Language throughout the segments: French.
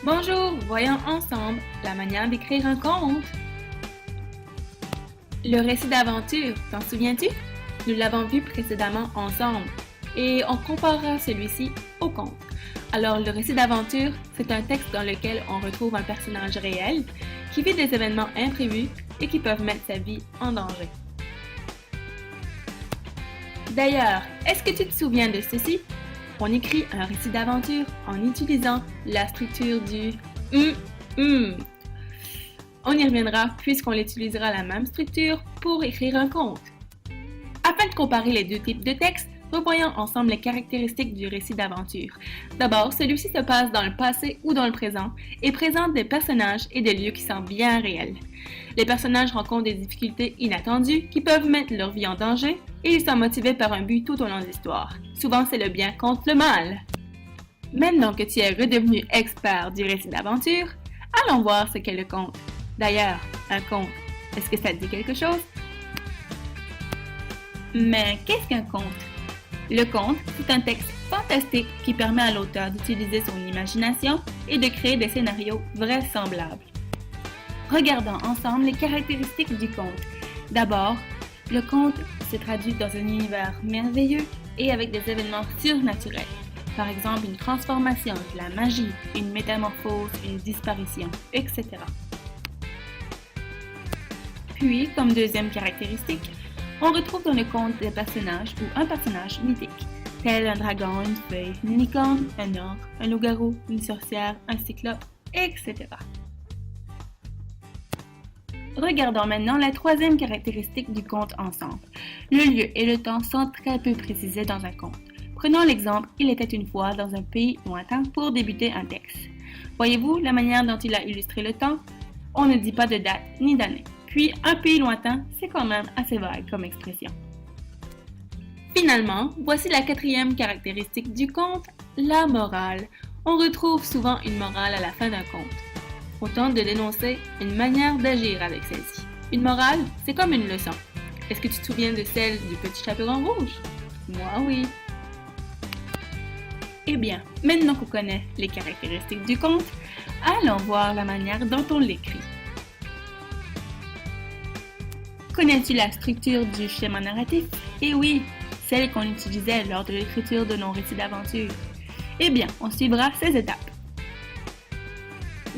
Bonjour, voyons ensemble la manière d'écrire un conte. Le récit d'aventure, t'en souviens-tu? Nous l'avons vu précédemment ensemble et on comparera celui-ci au conte. Alors, le récit d'aventure, c'est un texte dans lequel on retrouve un personnage réel qui vit des événements imprévus et qui peuvent mettre sa vie en danger. D'ailleurs, est-ce que tu te souviens de ceci? On écrit un récit d'aventure en utilisant la structure du On y reviendra puisqu'on utilisera la même structure pour écrire un conte. Afin de comparer les deux types de textes, revoyons ensemble les caractéristiques du récit d'aventure. D'abord, celui-ci se passe dans le passé ou dans le présent et présente des personnages et des lieux qui sont bien réels. Les personnages rencontrent des difficultés inattendues qui peuvent mettre leur vie en danger et ils sont motivés par un but tout au long de l'histoire. Souvent, c'est le bien contre le mal. Maintenant que tu es redevenu expert du récit d'aventure, allons voir ce qu'est le conte. D'ailleurs, un conte, est-ce que ça te dit quelque chose? Mais qu'est-ce qu'un conte? Le conte, c'est un texte fantastique qui permet à l'auteur d'utiliser son imagination et de créer des scénarios vraisemblables. Regardons ensemble les caractéristiques du conte. D'abord, le conte se traduit dans un univers merveilleux et avec des événements surnaturels. Par exemple, une transformation, de la magie, une métamorphose, une disparition, etc. Puis, comme deuxième caractéristique, on retrouve dans le conte des personnages ou un personnage mythique, tel un dragon, une fée, une licorne, un ogre, un loup-garou, une sorcière, un cyclope, etc. Regardons maintenant la troisième caractéristique du conte ensemble. Le lieu et le temps sont très peu précisés dans un conte. Prenons l'exemple « Il était une fois dans un pays lointain » pour débuter un texte. Voyez-vous la manière dont il a illustré le temps? On ne dit pas de date ni d'année. Puis, un pays lointain, c'est quand même assez vague comme expression. Finalement, voici la quatrième caractéristique du conte, la morale. On retrouve souvent une morale à la fin d'un conte. On tente de dénoncer une manière d'agir avec celle-ci. Une morale, c'est comme une leçon. Est-ce que tu te souviens de celle du petit chaperon rouge? Moi, oui. Eh bien, maintenant qu'on connaît les caractéristiques du conte, allons voir la manière dont on l'écrit. Connais-tu la structure du schéma narratif? Eh oui, celle qu'on utilisait lors de l'écriture de nos récits d'aventure. Eh bien, on suivra ces étapes.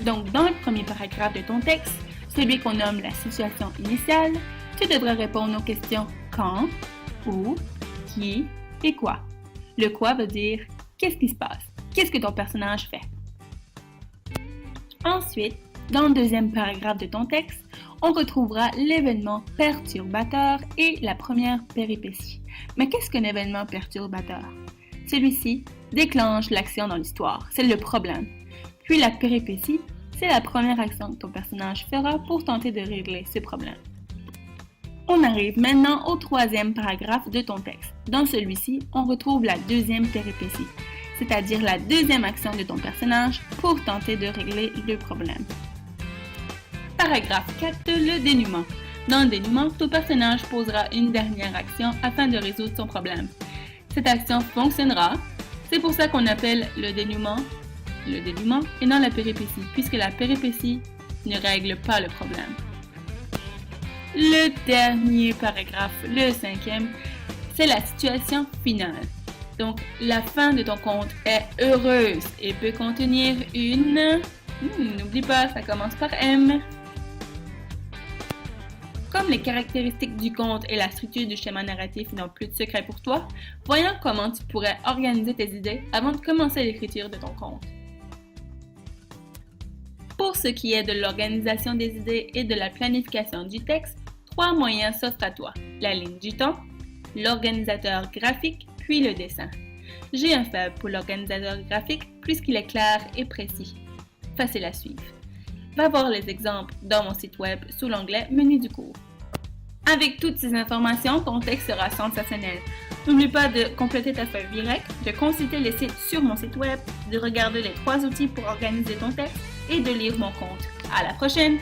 Donc, dans le premier paragraphe de ton texte, celui qu'on nomme la situation initiale, tu devras répondre aux questions quand, où, qui et quoi. Le quoi veut dire qu'est-ce qui se passe, qu'est-ce que ton personnage fait. Ensuite, dans le deuxième paragraphe de ton texte, on retrouvera l'événement perturbateur et la première péripétie. Mais qu'est-ce qu'un événement perturbateur? Celui-ci déclenche l'action dans l'histoire, c'est le problème. Puis la péripétie, c'est la première action que ton personnage fera pour tenter de régler ce problème. On arrive maintenant au troisième paragraphe de ton texte. Dans celui-ci, on retrouve la deuxième péripétie, c'est-à-dire la deuxième action de ton personnage pour tenter de régler le problème. Paragraphe 4, le dénouement. Dans le dénouement, ton personnage posera une dernière action afin de résoudre son problème. Cette action fonctionnera, c'est pour ça qu'on appelle le dénouement et non la péripétie, puisque la péripétie ne règle pas le problème. Le dernier paragraphe, le cinquième, c'est la situation finale. Donc, la fin de ton conte est heureuse et peut contenir une... n'oublie pas, ça commence par M. Comme les caractéristiques du conte et la structure du schéma narratif n'ont plus de secret pour toi, voyons comment tu pourrais organiser tes idées avant de commencer l'écriture de ton conte. Pour ce qui est de l'organisation des idées et de la planification du texte, 3 moyens s'offrent à toi. La ligne du temps, l'organisateur graphique, puis le dessin. J'ai un faible pour l'organisateur graphique puisqu'il est clair et précis. Facile à suivre. Va voir les exemples dans mon site web sous l'onglet Menu du cours. Avec toutes ces informations, ton texte sera sensationnel. N'oublie pas de compléter ta feuille VIREC, de consulter les sites sur mon site web, de regarder les 3 outils pour organiser ton texte et de lire mon conte. À la prochaine!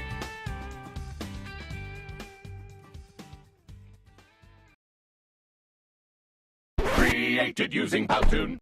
Created using Powtoon.